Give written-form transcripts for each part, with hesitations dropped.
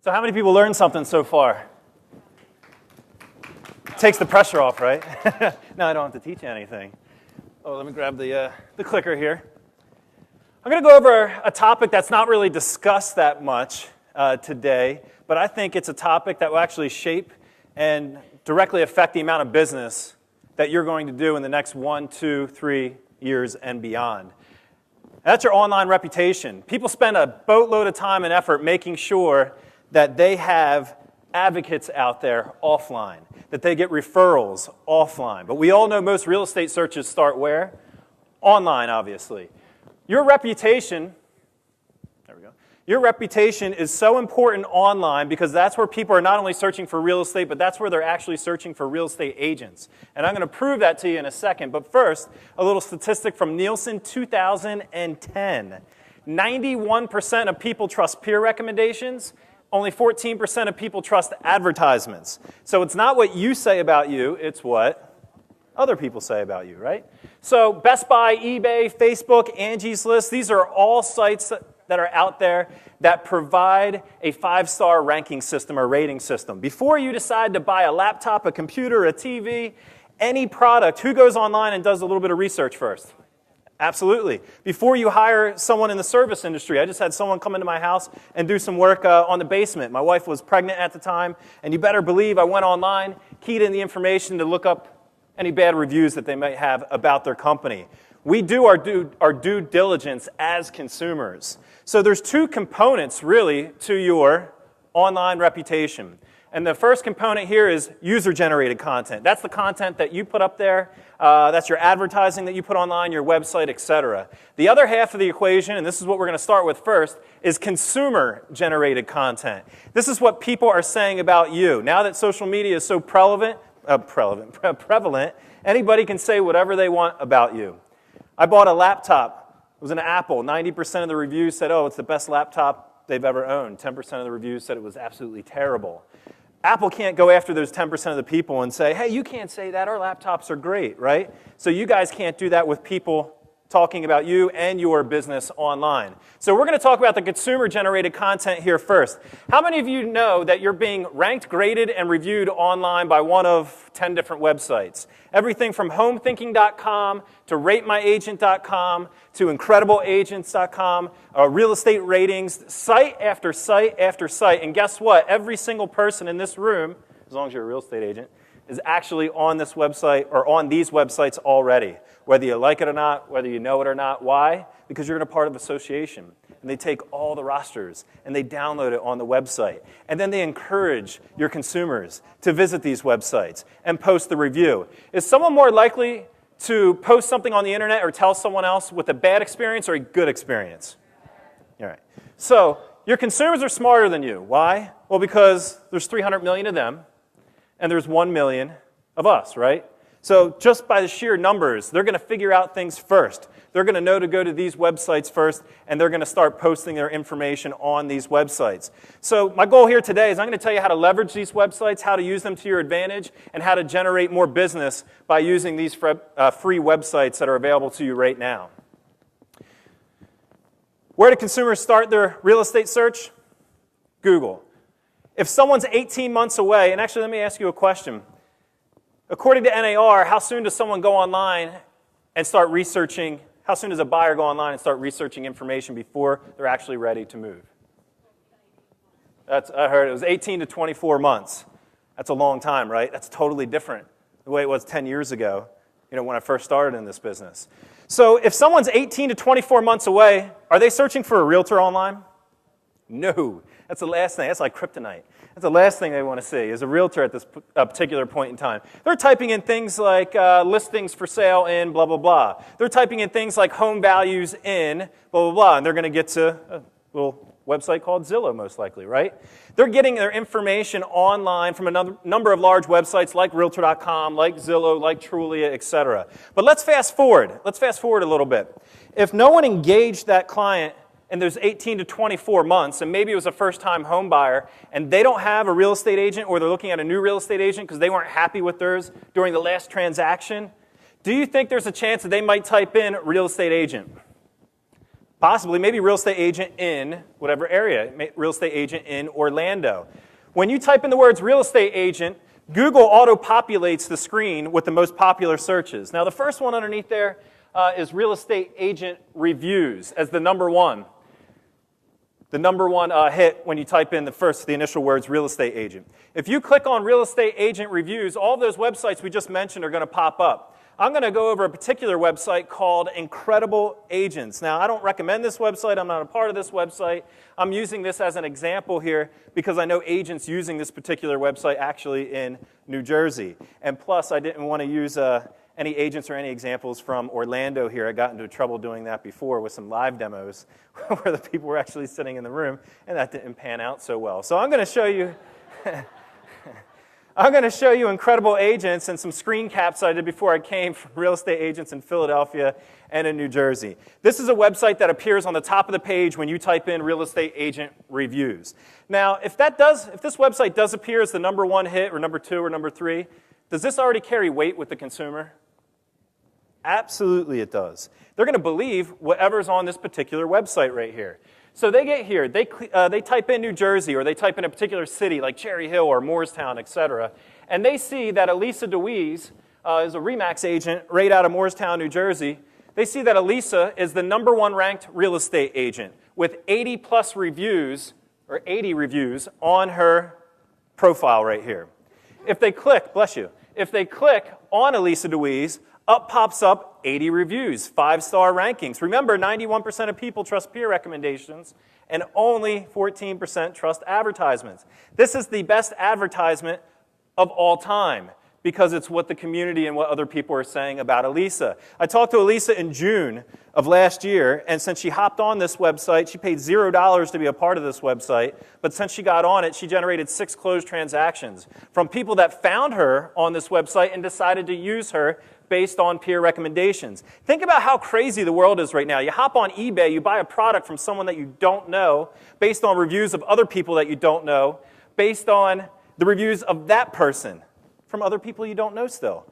So how many people learned something so far? Takes the pressure off, right? Now I don't have to teach you anything. Oh, let me grab the clicker here. I'm going to go over a topic that's not really discussed that much today, but I think it's a topic that will actually shape and directly affect the amount of business that you're going to do in the next 1, 2, 3 years and beyond. That's your online reputation. People spend a boatload of time and effort making sure that they have advocates out there offline, that they get referrals offline. But we all know most real estate searches start where? Online, obviously. Your reputation, your reputation is so important online because that's where people are not only searching for real estate, but that's where they're actually searching for real estate agents. And I'm going to prove that to you in a second. But first, a little statistic from Nielsen 2010. 91% of people trust peer recommendations. Only 14% of people trust advertisements. So it's not what you say about you, it's what other people say about you, right? So Best Buy, eBay, Facebook, Angie's List, these are all sites that are out there that provide a 5-star ranking system or rating system. Before you decide to buy a laptop, a computer, a TV, any product, who goes online and does a little bit of research first? Absolutely. Before you hire someone in the service industry, I just had someone come into my house and do some work on the basement. My wife was pregnant at the time, and you better believe I went online, keyed in the information to look up any bad reviews that they might have about their company. We do our due diligence as consumers. So there's two components, really, to your online reputation. And the first component here is user-generated content. That's the content that you put up there. That's your advertising that you put online, your website, etc. The other half of the equation, and this is what we're going to start with first, is consumer-generated content. This is what people are saying about you. Now that social media is so prevalent, anybody can say whatever they want about you. I bought a laptop. It was an Apple. 90% of the reviews said, oh, it's the best laptop they've ever owned. 10% of the reviews said it was absolutely terrible. Apple can't go after those 10% of the people and say, hey, you can't say that. Our laptops are great, right? So you guys can't do that with people talking about you and your business online. So we're going to talk about the consumer-generated content here first. How many of you know that you're being ranked, graded, and reviewed online by one of 10 different websites? Everything from homethinking.com to ratemyagent.com to incredibleagents.com, real estate ratings, site after site after site. And guess what? Every single person in this room, as long as you're a real estate agent, is actually on this website or on these websites already, whether you like it or not, whether you know it or not. Why? Because you're in a part of association. And they take all the rosters and they download it on the website. And then they encourage your consumers to visit these websites and post the review. Is someone more likely to post something on the internet or tell someone else with a bad experience or a good experience? All right. So your consumers are smarter than you. Why? Well, because there's 300 million of them. And there's 1 million of us, right? So just by the sheer numbers, they're going to figure out things first. They're going to know to go to these websites first, and they're going to start posting their information on these websites. So my goal here today is I'm going to tell you how to leverage these websites, how to use them to your advantage, and how to generate more business by using these free websites that are available to you right now. Where do consumers start their real estate search? Google. If someone's 18 months away, and actually let me ask you a question. According to NAR, how soon does someone go online and start researching, how soon does a buyer go online and start researching information before they're actually ready to move? I heard it was 18 to 24 months. That's a long time, right? That's totally different the way it was 10 years ago, when I first started in this business. So if someone's 18 to 24 months away, are they searching for a realtor online? No. That's the last thing. That's like kryptonite. That's the last thing they want to see is a realtor at this particular point in time. They're typing in things like listings for sale in blah, blah, blah. They're typing in things like home values in blah, blah, blah. And they're going to get to a little website called Zillow, most likely, right? They're getting their information online from a number of large websites like Realtor.com, like Zillow, like Trulia, etc. But let's fast forward. Let's fast forward a little bit. If no one engaged that client and there's 18 to 24 months, and maybe it was a first-time home buyer, and they don't have a real estate agent, or they're looking at a new real estate agent because they weren't happy with theirs during the last transaction, do you think there's a chance that they might type in real estate agent? Possibly, maybe real estate agent in whatever area, real estate agent in Orlando. When you type in the words real estate agent, Google auto-populates the screen with the most popular searches. Now, the first one underneath there is real estate agent reviews as the number one. The number one hit when you type in the initial words real estate agent. If you click on real estate agent reviews, all those websites we just mentioned are going to pop up. I'm going to go over a particular website called Incredible Agents. Now, I don't recommend this website. I'm not a part of this website. I'm using this as an example here because I know agents using this particular website actually in New Jersey. And plus, I didn't want to use any agents or any examples from Orlando here. I got into trouble doing that before with some live demos where the people were actually sitting in the room, and that didn't pan out so well. So I'm going to show you Incredible Agents and some screen caps I did before I came from real estate agents in Philadelphia and in New Jersey. This is a website that appears on the top of the page when you type in real estate agent reviews. Now, if this website does appear as the number one hit or number two or number three, does this already carry weight with the consumer? Absolutely it does. They're going to believe whatever's on this particular website right here. So they get here, they type in New Jersey, or they type in a particular city like Cherry Hill or Moorestown, etc., and they see that Elisa DeWeese is a RE/MAX agent right out of Moorestown, New Jersey. They see that Elisa is the number one ranked real estate agent with 80+ reviews, or 80 reviews, on her profile right here. If they click, bless you, if they click on Elisa DeWeese, up pops up 80 reviews, 5-star rankings. Remember, 91% of people trust peer recommendations, and only 14% trust advertisements. This is the best advertisement of all time because it's what the community and what other people are saying about Elisa. I talked to Elisa in June of last year, and since she hopped on this website, she paid $0 to be a part of this website, but since she got on it, she generated 6 closed transactions from people that found her on this website and decided to use her based on peer recommendations. Think about how crazy the world is right now. You hop on eBay, you buy a product from someone that you don't know, based on reviews of other people that you don't know, based on the reviews of that person from other people you don't know still.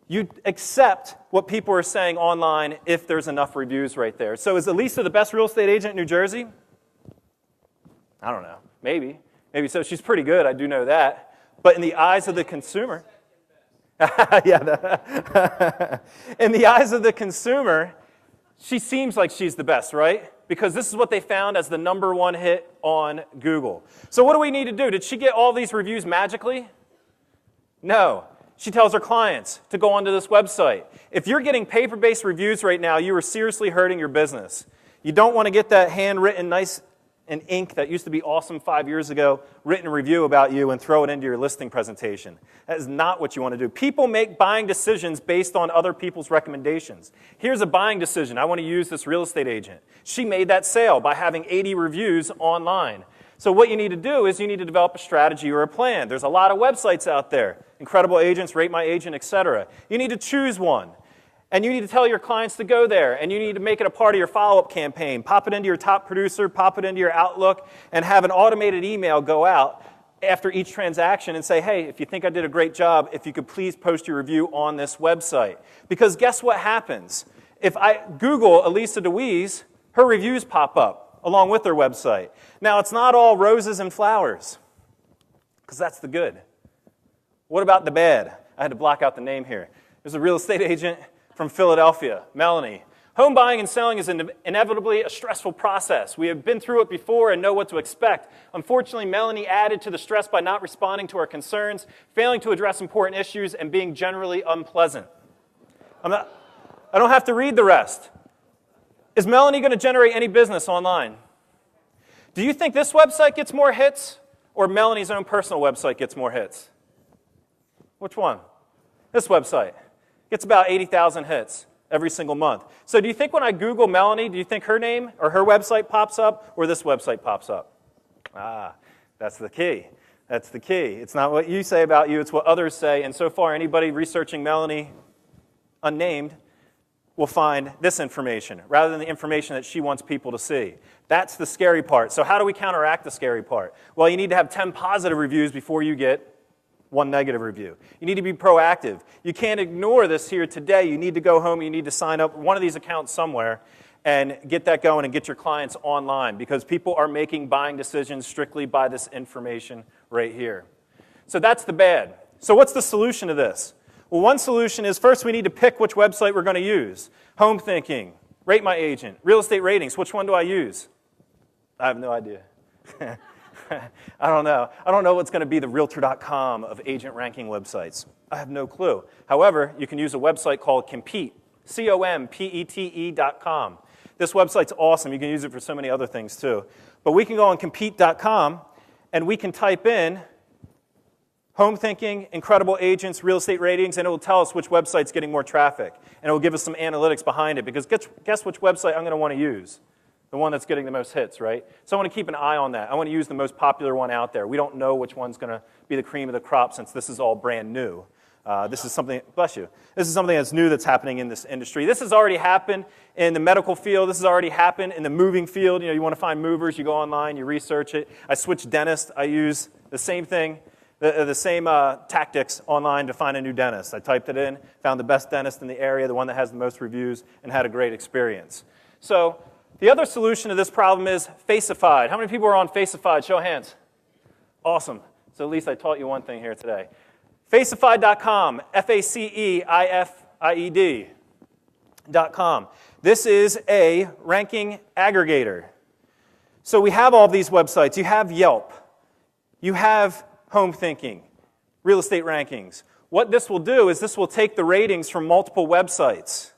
You accept what people are saying online if there's enough reviews right there. So is Elisa the best real estate agent in New Jersey? I don't know. Maybe. Maybe so. She's pretty good. I do know that. But in the eyes of the consumer, yeah, in the eyes of the consumer, she seems like she's the best, right? Because this is what they found as the number one hit on Google. So what do we need to do? Did she get all these reviews magically? No. She tells her clients to go onto this website. If you're getting paper-based reviews right now, you are seriously hurting your business. You don't want to get that handwritten, nice in ink that used to be awesome 5 years ago, written review about you and throw it into your listing presentation. That is not what you want to do. People make buying decisions based on other people's recommendations. Here's a buying decision. I want to use this real estate agent. She made that sale by having 80 reviews online. So what you need to do is you need to develop a strategy or a plan. There's a lot of websites out there, Incredible Agents, Rate My Agent, etc. You need to choose one. And you need to tell your clients to go there, and you need to make it a part of your follow-up campaign. Pop it into your top producer, pop it into your Outlook, and have an automated email go out after each transaction and say, hey, if you think I did a great job, if you could please post your review on this website. Because guess what happens? If I Google Elisa DeWeese, her reviews pop up along with her website. Now, it's not all roses and flowers, because that's the good. What about the bad? I had to block out the name here. There's a real estate agent from Philadelphia, Melanie. Home buying and selling is inevitably a stressful process. We have been through it before and know what to expect. Unfortunately, Melanie added to the stress by not responding to our concerns, failing to address important issues, and being generally unpleasant. I don't have to read the rest. Is Melanie going to generate any business online? Do you think this website gets more hits or Melanie's own personal website gets more hits? Which one? This website. Gets about 80,000 hits every single month. So do you think when I Google Melanie, do you think her name or her website pops up or this website pops up? Ah, that's the key. That's the key. It's not what you say about you, it's what others say. And so far, anybody researching Melanie unnamed will find this information rather than the information that she wants people to see. That's the scary part. So how do we counteract the scary part? Well, you need to have 10 positive reviews before you get 1 negative review. You need to be proactive. You can't ignore this here today. You need to go home. You need to sign up one of these accounts somewhere and get that going and get your clients online, because people are making buying decisions strictly by this information right here. So that's the bad. So what's the solution to this? Well, one solution is, first we need to pick which website we're going to use. Home Thinking, Rate My Agent, Real Estate Ratings, which one do I use? I have no idea. I don't know. I don't know what's going to be the Realtor.com of agent ranking websites. I have no clue. However, you can use a website called Compete, COMPETE.com. This website's awesome. You can use it for so many other things too. But we can go on Compete.com and we can type in Home Thinking, Incredible Agents, Real Estate Ratings, and it will tell us which website's getting more traffic. And it will give us some analytics behind it, because guess which website I'm going to want to use? The one that's getting the most hits, right? So I want to keep an eye on that. I want to use the most popular one out there. We don't know which one's going to be the cream of the crop, since this is all brand new. This is something, bless you, this is something that's new that's happening in this industry. This has already happened in the medical field. This has already happened in the moving field. You know, you want to find movers, you go online, you research it. I switched dentists. I use the same thing, the same tactics online to find a new dentist. I typed it in, found the best dentist in the area, the one that has the most reviews, and had a great experience. So the other solution to this problem is Faceify. How many people are on Faceify? Show of hands. Awesome. So at least I taught you one thing here today. Faceify.com, FACEIED.com. This is a ranking aggregator. So we have all these websites. You have Yelp. You have Home Thinking, Real Estate Rankings. What this will do is this will take the ratings from multiple websites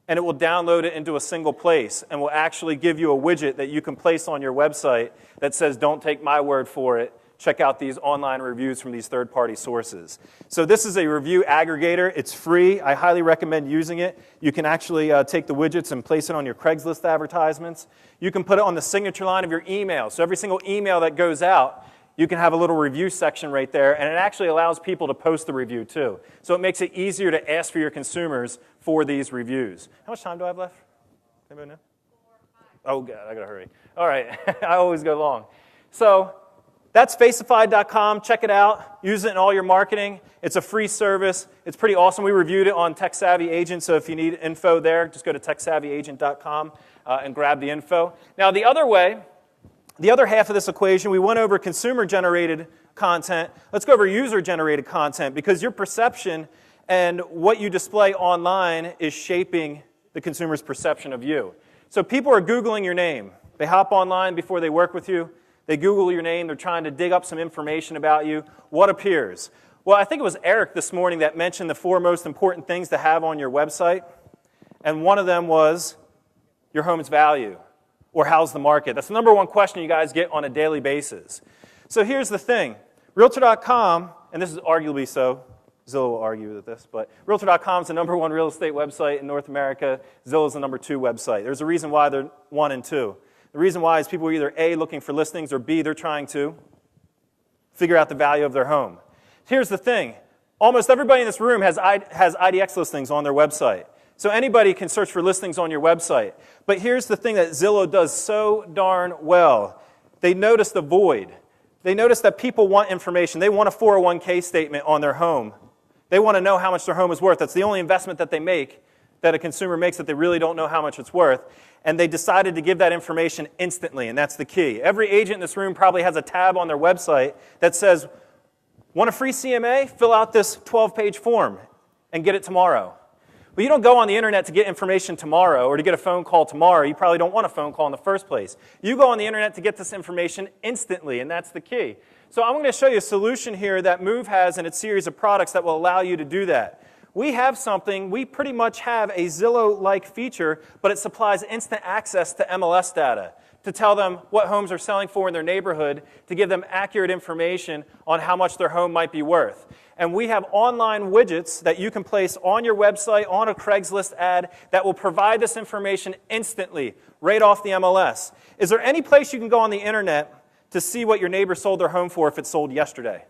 and it will download it into a single place and will actually give you a widget that you can place on your website that says, don't take my word for it. Check out these online reviews from these third-party sources. So this is a review aggregator. It's free. I highly recommend using it. You can actually take the widgets and place it on your Craigslist advertisements. You can put it on the signature line of your email. So every single email that goes out, you can have a little review section right there, and it actually allows people to post the review too. So it makes it easier to ask for your consumers for these reviews. How much time do I have left? Anybody know? 4 or 5. Oh, God, I got to hurry. All right, I always go long. So that's Faceify.com. Check it out. Use it in all your marketing. It's a free service. It's pretty awesome. We reviewed it on Tech Savvy Agent, so if you need info there, just go to TechSavvyAgent.com and grab the info. Now, the other way, the other half of this equation, we went over consumer-generated content. Let's go over user-generated content, because your perception and what you display online is shaping the consumer's perception of you. So people are Googling your name. They hop online before they work with you. They Google your name. They're trying to dig up some information about you. What appears? Well, I think it was Eric this morning that mentioned the 4 most important things to have on your website. And one of them was your home's value, or how's the market. That's the #1 question you guys get on a daily basis. So here's the thing. Realtor.com, and this is arguably so, Zillow will argue with this, but Realtor.com is the #1 real estate website in North America. Zillow is the #2 website. There's a reason why they're 1 and 2. The reason why is people are either A, looking for listings, or B, they're trying to figure out the value of their home. Here's the thing. Almost everybody in this room has IDX listings on their website. So anybody can search for listings on your website. But here's the thing that Zillow does so darn well. They notice the void. They notice that people want information. They want a 401k statement on their home. They want to know how much their home is worth. That's the only investment that they make, that a consumer makes, that they really don't know how much it's worth. And they decided to give that information instantly, and that's the key. Every agent in this room probably has a tab on their website that says, want a free CMA? Fill out this 12-page form and get it tomorrow. But you don't go on the internet to get information tomorrow or to get a phone call tomorrow. You probably don't want a phone call in the first place. You go on the internet to get this information instantly, and that's the key. So I'm going to show you a solution here that Move has in its series of products that will allow you to do that. We have something, we pretty much have a Zillow-like feature, but it supplies instant access to MLS data to tell them what homes are selling for in their neighborhood, to give them accurate information on how much their home might be worth. And we have online widgets that you can place on your website, on a Craigslist ad, that will provide this information instantly, right off the MLS. Is there any place you can go on the internet to see what your neighbor sold their home for if it sold yesterday?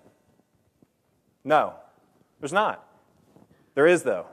No, there's not. There is, though.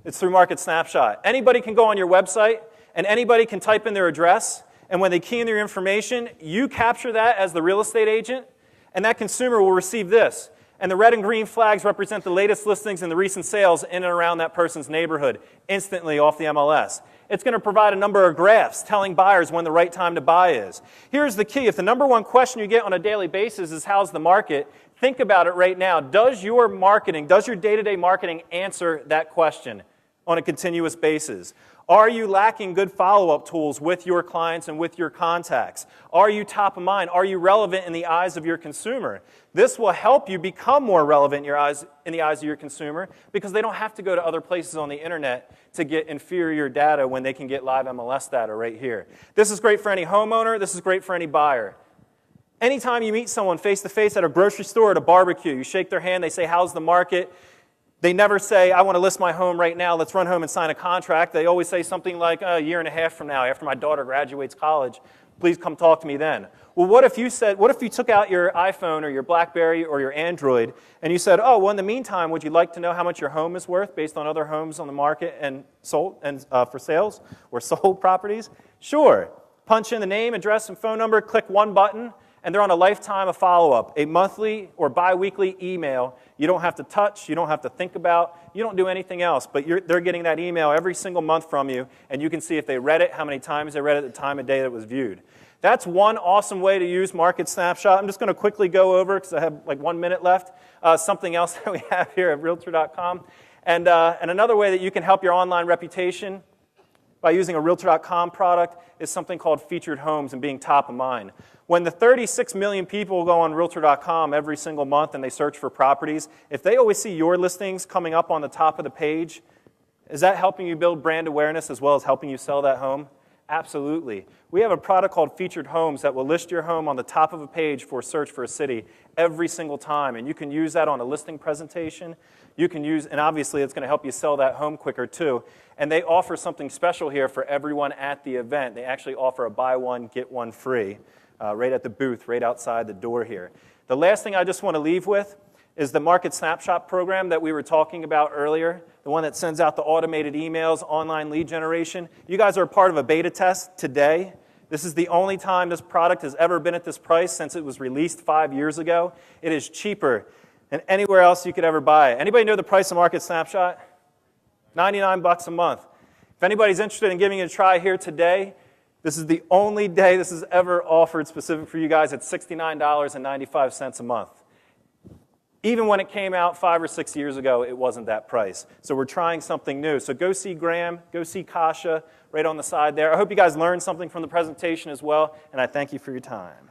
It's through Market Snapshot. Anybody can go on your website, and anybody can type in their address, and when they key in their information, you capture that as the real estate agent, and that consumer will receive this. And the red and green flags represent the latest listings and the recent sales in and around that person's neighborhood, instantly off the MLS. It's going to provide a number of graphs telling buyers when the right time to buy is. Here's the key. If the number one question you get on a daily basis is how's the market, think about it right now. Does your marketing, does your day-to-day marketing answer that question on a continuous basis? Are you lacking good follow-up tools with your clients and with your contacts? Are you top of mind? Are you relevant in the eyes of your consumer? This will help you become more relevant in the eyes of your consumer because they don't have to go to other places on the internet to get inferior data when they can get live MLS data right here. This is great for any homeowner. This is great for any buyer. Anytime you meet someone face-to-face at a grocery store or at a barbecue, you shake their hand, they say, how's the market? They never say, I want to list my home right now, let's run home and sign a contract. They always say something like, a year and a half from now, after my daughter graduates college, please come talk to me then. Well, what if you took out your iPhone or your BlackBerry or your Android and you said, oh, well, in the meantime, would you like to know how much your home is worth based on other homes on the market and sold and for sales or sold properties? Sure. Punch in the name, address, and phone number, click one button, and they're on a lifetime of follow-up, a monthly or bi-weekly email. You don't have to touch, you don't have to think about, you don't do anything else, but they're getting that email every single month from you, and you can see if they read it, how many times they read it, the time of day that it was viewed. That's one awesome way to use Market Snapshot. I'm just going to quickly go over, because I have like 1 minute left, something else that we have here at Realtor.com. And another way that you can help your online reputation by using a Realtor.com product is something called featured homes and being top of mind. When the 36 million people go on Realtor.com every single month and they search for properties, if they always see your listings coming up on the top of the page, is that helping you build brand awareness as well as helping you sell that home? Absolutely. We have a product called Featured Homes that will list your home on the top of a page for search for a city every single time, and you can use that on a listing presentation. You can use, and obviously it's going to help you sell that home quicker too. And they offer something special here for everyone at the event. They actually offer a buy one, get one free right at the booth, right outside the door here. The last thing I just want to leave with is the Market Snapshot program that we were talking about earlier, the one that sends out the automated emails, online lead generation. You guys are a part of a beta test today. This is the only time this product has ever been at this price since it was released 5 years ago. It is cheaper than anywhere else you could ever buy it. Anybody know the price of Market Snapshot? $99 a month. If anybody's interested in giving it a try here today, this is the only day this is ever offered specific for you guys at $69.95 a month. Even when it came out 5 or 6 years ago, it wasn't that price. So we're trying something new. So go see Graham, go see Kasha right on the side there. I hope you guys learned something from the presentation as well, and I thank you for your time.